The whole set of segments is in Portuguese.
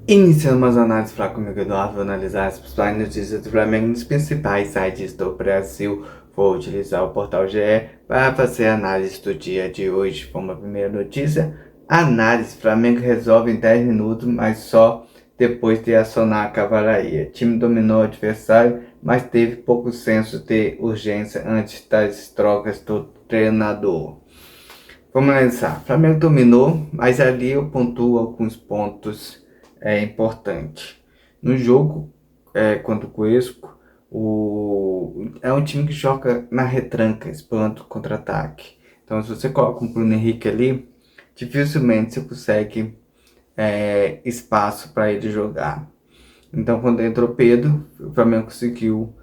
Iniciamos as análises para comigo, Eduardo. Vou analisar as principais notícias do Flamengo nos principais sites do Brasil. Vou utilizar o portal GE para fazer a análise do dia de hoje. Vamos à primeira notícia. Análise: Flamengo resolve em 10 minutos, mas só depois de acionar a cavalaria. Time dominou o adversário, mas teve pouco senso de urgência antes das trocas do treinador. Vamos analisar. Flamengo dominou, mas ali eu pontuo alguns pontos importantes. No jogo contra o Cuesco, é um time que joga na retranca, explorando o contra-ataque. Então, se você coloca um Bruno Henrique ali, dificilmente você consegue espaço para ele jogar. Então, quando entrou Pedro, o Flamengo conseguiu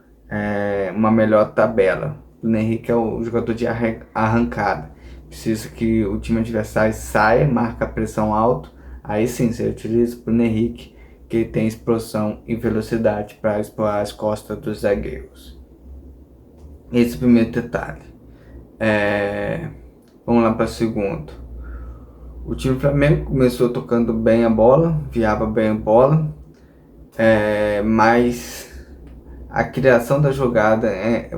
uma melhor tabela. O Bruno Henrique é o jogador de arrancada. Precisa que o time adversário saia, marca a pressão alto. Aí sim, você utiliza o Bruno Henrique, que tem explosão e velocidade para explorar as costas dos zagueiros. Esse é o primeiro detalhe. Vamos lá para o segundo. O time do Flamengo começou tocando bem a bola, viava bem a bola, mas a criação da jogada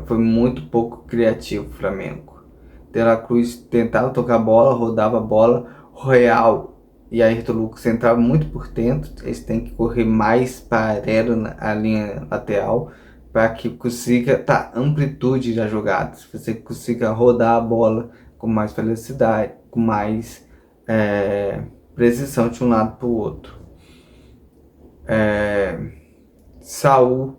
foi muito pouco criativo. O Flamengo De La Cruz tentava tocar a bola, rodava a bola, Royal e Ayrton Lucas entravam muito por dentro. Eles têm que correr mais paralelo na linha lateral para que consiga dar amplitude da jogada, você consiga rodar a bola com mais velocidade, com mais precisão de um lado para o outro. Saul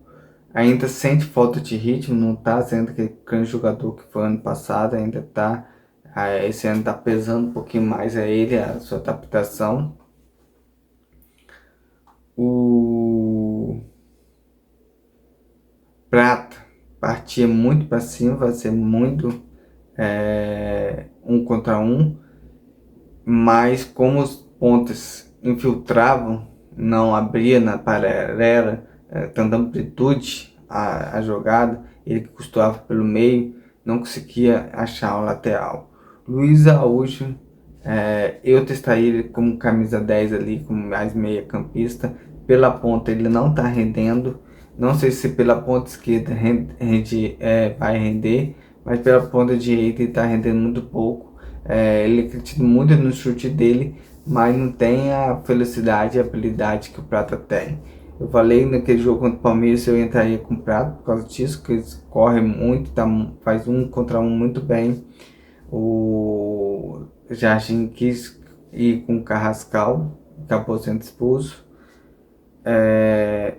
ainda sente falta de ritmo, não está sendo aquele grande jogador que foi ano passado, ainda está. Esse ano está pesando um pouquinho mais a ele, a sua adaptação. O Prata partia muito para cima, vai ser muito um contra um, mas como os pontas infiltravam, não abria na paralela, dando amplitude à jogada, ele que costurava pelo meio, não conseguia achar o lateral. Luiz Araújo, eu testaria ele como camisa 10 ali, como mais meia campista. Pela ponta ele não está rendendo, não sei se pela ponta esquerda vai render, mas pela ponta direita ele está rendendo muito pouco. Ele acredita muito no chute dele, mas não tem a velocidade e a habilidade que o Prata tem. Eu falei naquele jogo contra o Palmeiras, eu entraria com o Prata por causa disso, que eles correm muito, faz um contra um muito bem. O Jardim quis ir com o Carrascal, acabou sendo expulso.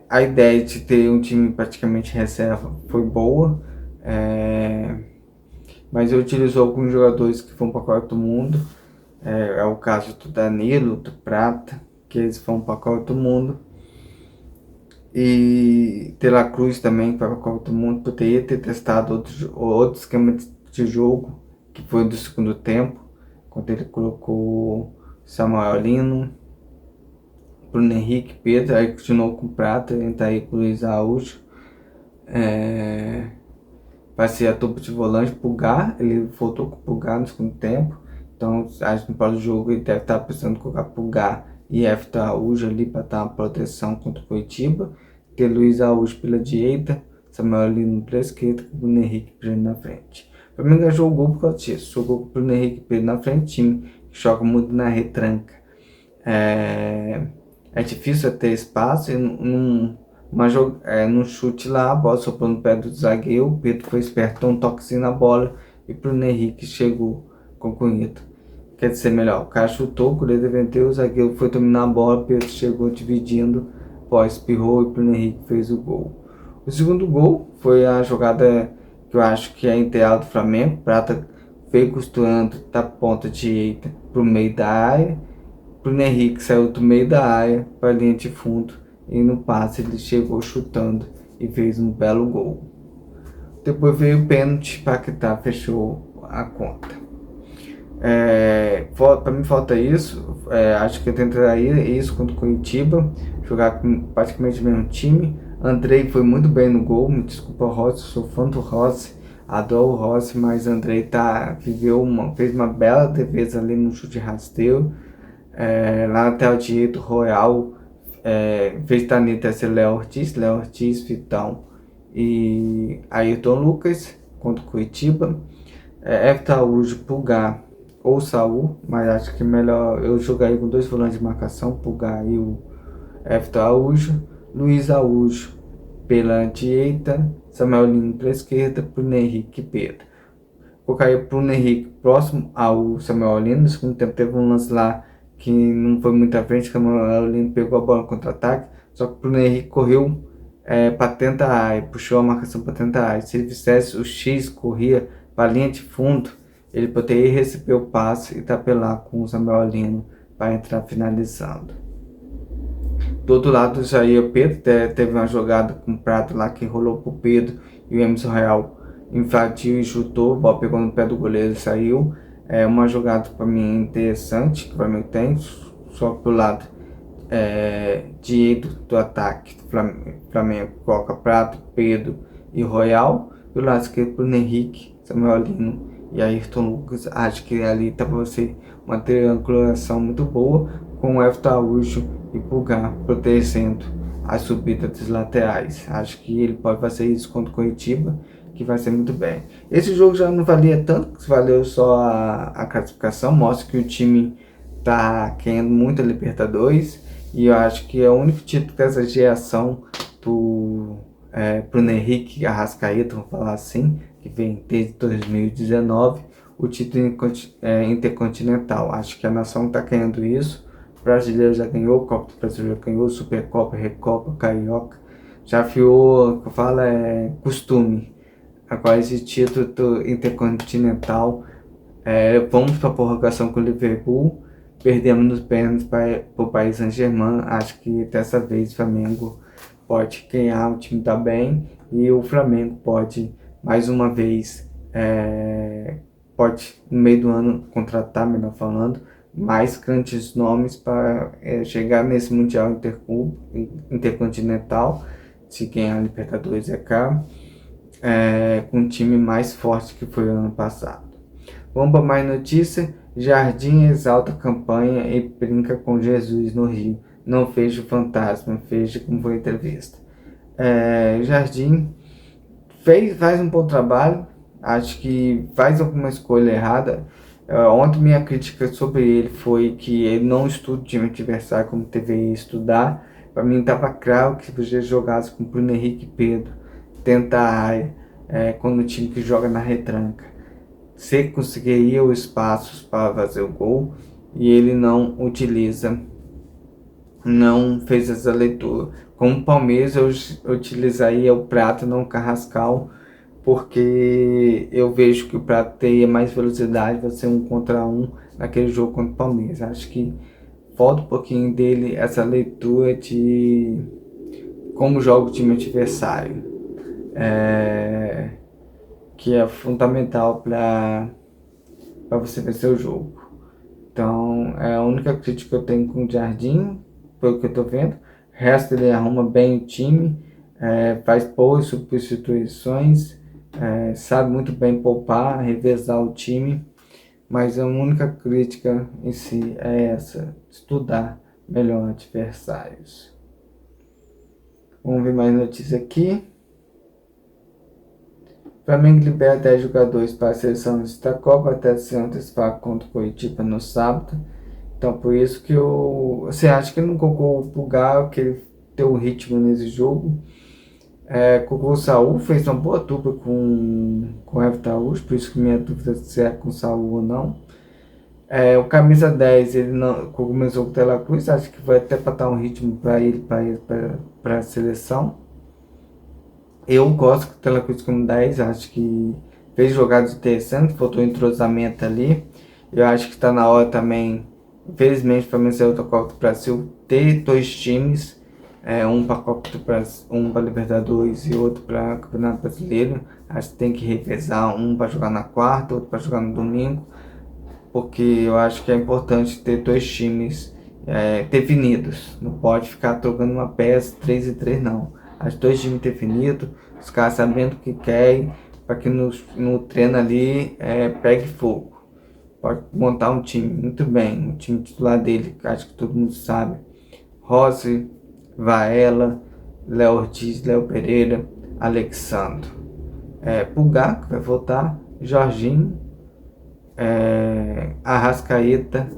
A ideia de ter um time praticamente reserva foi boa, mas eu utilizou alguns jogadores que vão para a Copa do Mundo. É o caso do Danilo, do Prata, que eles vão para a Copa do Mundo. E De La Cruz também, que vai para a Copa do Mundo, poderia ter testado outro esquema de jogo, que foi do segundo tempo, quando ele colocou Samuel Lino, Bruno Henrique, Pedro, aí continuou com o Prata, entraria com o Luiz Araújo. Vai ser a dupla de volante, Pulgar, ele voltou com o Pulgar no segundo tempo, então acho que no próximo jogo ele deve estar precisando colocar Pulgar e Everton Araújo ali para dar uma proteção contra o Curitiba, ter Luiz Araújo pela direita, Samuel Lino pela esquerda, com o Bruno Henrique Pedro na frente. O Flamengo jogou por causa disso, jogou com o Bruno Henrique Pedro na frente, time que joga muito na retranca. É difícil ter espaço e num chute lá, a bola soprou no pé do zagueiro, o Pedro foi esperto, um toquezinho na bola e Bruno Henrique chegou com o Cunheta. Quer dizer, melhor, o cara chutou, o goleiro defendeu, o zagueiro foi dominar a bola, o Pedro chegou dividindo, pós espirrou e o Bruno Henrique fez o gol. O segundo gol foi a jogada que eu acho que é ideal do Flamengo. Prata veio costurando da ponta direita para o meio da área, Bruno Henrique saiu do meio da área para a linha de fundo e no passe ele chegou chutando e fez um belo gol. Depois veio o pênalti, Paquetá fechou a conta. Para mim falta isso, acho que eu tentaria isso contra o Curitiba, jogar com praticamente o mesmo time. Andrei foi muito bem no gol, me desculpa Rossi, sou fã do Rossi, adoro o Rossi, mas Andrei fez uma bela defesa ali no chute rasteiro. Lá na lateral direito, Royal Vez Tanita ser Léo Ortiz, Vitão e Ayrton Lucas contra o Curitiba. Everton Araújo, Pulgar ou Saul, mas acho que melhor eu jogaria com 2 volantes de marcação, Pulgar e o Everton Araújo. Luiz Araújo pela direita, Samuel Lino pela esquerda, Bruno Henrique e Pedro. Colocaria Bruno Henrique próximo ao Samuel Lino. No segundo tempo teve um lance lá que não foi muito à frente, que o Samuel Lino pegou a bola no contra-ataque, só que o Bruno Henrique correu para tentar, puxou a marcação para tentar. Se ele fizesse o X, corria para a linha de fundo, ele poderia receber o passe e tapelar com o Samuel Lino para entrar finalizando. Do outro lado já ia o Pedro, teve uma jogada com o Prato lá que rolou pro Pedro e o Emerson Real invadiu e chutou, a bola pegou no pé do goleiro e saiu. Uma jogada para mim interessante, que o Flamengo tem, só pro lado direito do ataque do Flamengo coloca Prato, Pedro e Royal, do lado esquerdo Bruno Henrique, Samuel Lino e Ayrton Lucas. Acho que ali tá para você uma triangulação muito boa, com o Everton Araújo e Pulgar protegendo a subida dos laterais. Acho que ele pode fazer isso contra o Curitiba, que vai ser muito bem. Esse jogo já não valia tanto, valeu só a classificação, mostra que o time tá querendo muito a Libertadores, e eu acho que é o único título dessa geração do Bruno Henrique e Arrascaeta, vamos falar assim, que vem desde 2019, o título intercontinental. Acho que a nação está querendo isso. O brasileiro já ganhou, o Copa do Brasil já ganhou, Supercopa, Recopa, Carioca. Já virou, que eu falo, costume. Agora esse título intercontinental, vamos para a prorrogação com o Liverpool, perdemos nos pênaltis para o Paris Saint-Germain. Acho que dessa vez o Flamengo pode ganhar, o time está bem, e o Flamengo pode, mais uma vez, pode no meio do ano contratar, melhor falando, mais grandes nomes para chegar nesse Mundial Intercontinental, se ganhar a Libertadores com um time mais forte que foi o ano passado. Vamos para mais notícia. Jardim exalta a campanha e brinca com Jesus no Rio. Não vejo fantasma, veja como foi a entrevista. Jardim faz um bom trabalho, acho que faz alguma escolha errada. Ontem minha crítica sobre ele foi que ele não estuda o time adversário como deveria estudar. Para mim estava claro que se você jogasse com Bruno Henrique e Pedro dentro da área, quando o time que joga na retranca, você conseguiria os espaços para fazer o gol, e ele não utiliza, não fez essa leitura. Como o Palmeiras, eu utilizaria o Prato, não o Carrascal, porque eu vejo que o Prato teria mais velocidade, vai ser 1 contra 1 naquele jogo contra o Palmeiras. Acho que falta um pouquinho dele essa leitura de como joga o time adversário, que é fundamental para você vencer o jogo. Então, é a única crítica que eu tenho com o Jardim, pelo que eu tô vendo. O resto, ele arruma bem o time, faz boas substituições, sabe muito bem poupar, revezar o time, mas a única crítica em si é essa: estudar melhor adversários. Vamos ver mais notícias aqui. Flamengo libera 10 jogadores para a seleção da Copa até se antecipar contra o Curitiba no sábado. Então, por isso que você acha que ele não colocou o Pulgar, que ele deu um ritmo nesse jogo. Colocou o Saul, fez uma boa dupla com o Everton Araújo, por isso que minha dúvida se é com o Saul ou não. O camisa 10, ele não começou com o Tela Cruz, acho que vai até para dar um ritmo para ele, para a seleção. Eu gosto do Tela Cruz como 10, acho que fez jogadas interessantes, faltou entrosamento ali. Eu acho que está na hora também, infelizmente, para vencer outra Copa do Brasil, ter 2 times, um para Copa do Brasil, um para Libertadores e outro para Campeonato Brasileiro. Acho que tem que revezar, um para jogar na quarta, outro para jogar no domingo, porque eu acho que é importante ter 2 times definidos. Não pode ficar trocando uma peça 3 e 3 não. As 2 times definidos, os caras sabendo o que querem, para que no treino ali pegue fogo. Pode montar um time muito bem, o time titular dele, que acho que todo mundo sabe: Rossi, Vaela, Léo Ortiz, Léo Pereira, Alexandro. Pulgar, que vai voltar, Jorginho, Arrascaeta.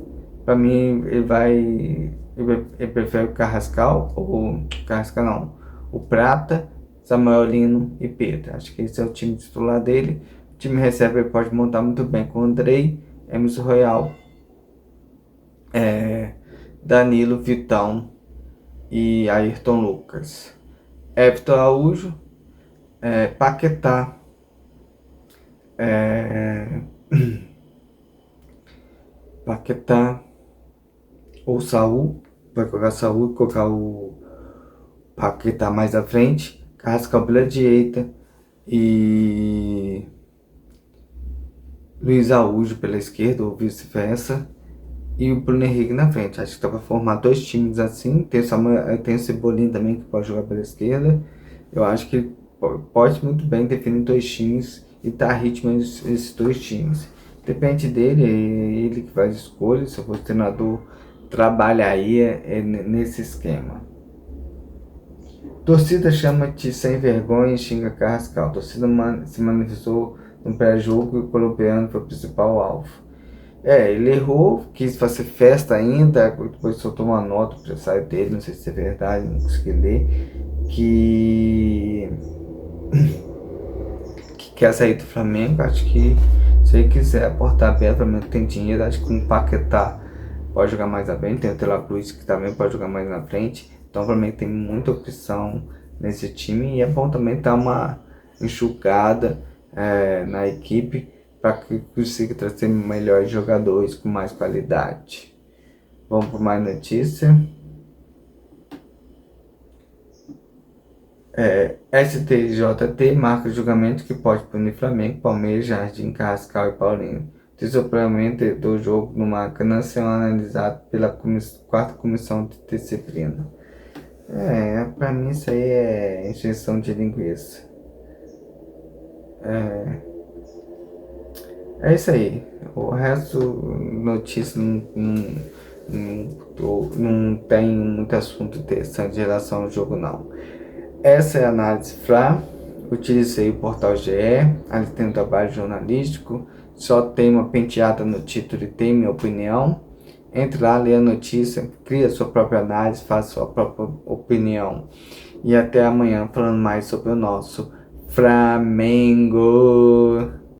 Pra mim, ele prefere o Carrascal, ou Carrascal não, o Prata, Samuel Lino e Pedro. Acho que esse é o time titular dele. O time reserva ele pode montar muito bem com Andrei, Emerson Royal, Danilo, Vitão e Ayrton Lucas. Everton Araújo, Paquetá, é, Paquetá ou Saul, vai colocar Saul e colocar o Paquetá mais à frente, Carrascal pela direita e Luiz Araújo pela esquerda ou vice-versa, e o Bruno Henrique na frente. Acho que dá pra formar dois times assim. Tem o Cebolinha também que pode jogar pela esquerda. Eu acho que ele pode muito bem definir dois times e dar ritmo a esses dois times. Depende dele, é ele que faz escolhas. Se eu for treinador, trabalha aí nesse esquema. Torcida chama-te sem vergonha e xinga Carrascal. Torcida se manifestou no pré-jogo e o colombiano foi o principal alvo. Ele errou, quis fazer festa ainda, depois soltou uma nota para o site dele, não sei se é verdade, não consegui ler, que quer sair do Flamengo. Acho que se ele quiser aportar bem, o Flamengo tem dinheiro, acho que um Paquetá pode jogar mais à frente, tem o Tela Cruz que também pode jogar mais na frente, então o Flamengo tem muita opção nesse time e é bom também dar uma enxugada na equipe para que consiga trazer melhores jogadores com mais qualidade. Vamos para mais notícia. STJT marca julgamento que pode punir Flamengo, Palmeiras, Jardim, Carrascal e Paulinho. Desdobramento do jogo no Maracanã será analisado pela quarta comissão de disciplina. Pra mim isso aí é injeção de linguiça. É isso aí. O resto, notícia não tem muito assunto interessante em relação ao jogo, não. Essa é a análise FLA. Utilizei o portal GE, ali tem um trabalho jornalístico, só tem uma penteada no título e tem minha opinião. Entre lá, lê a notícia, cria sua própria análise, faça sua própria opinião. E até amanhã falando mais sobre o nosso Flamengo.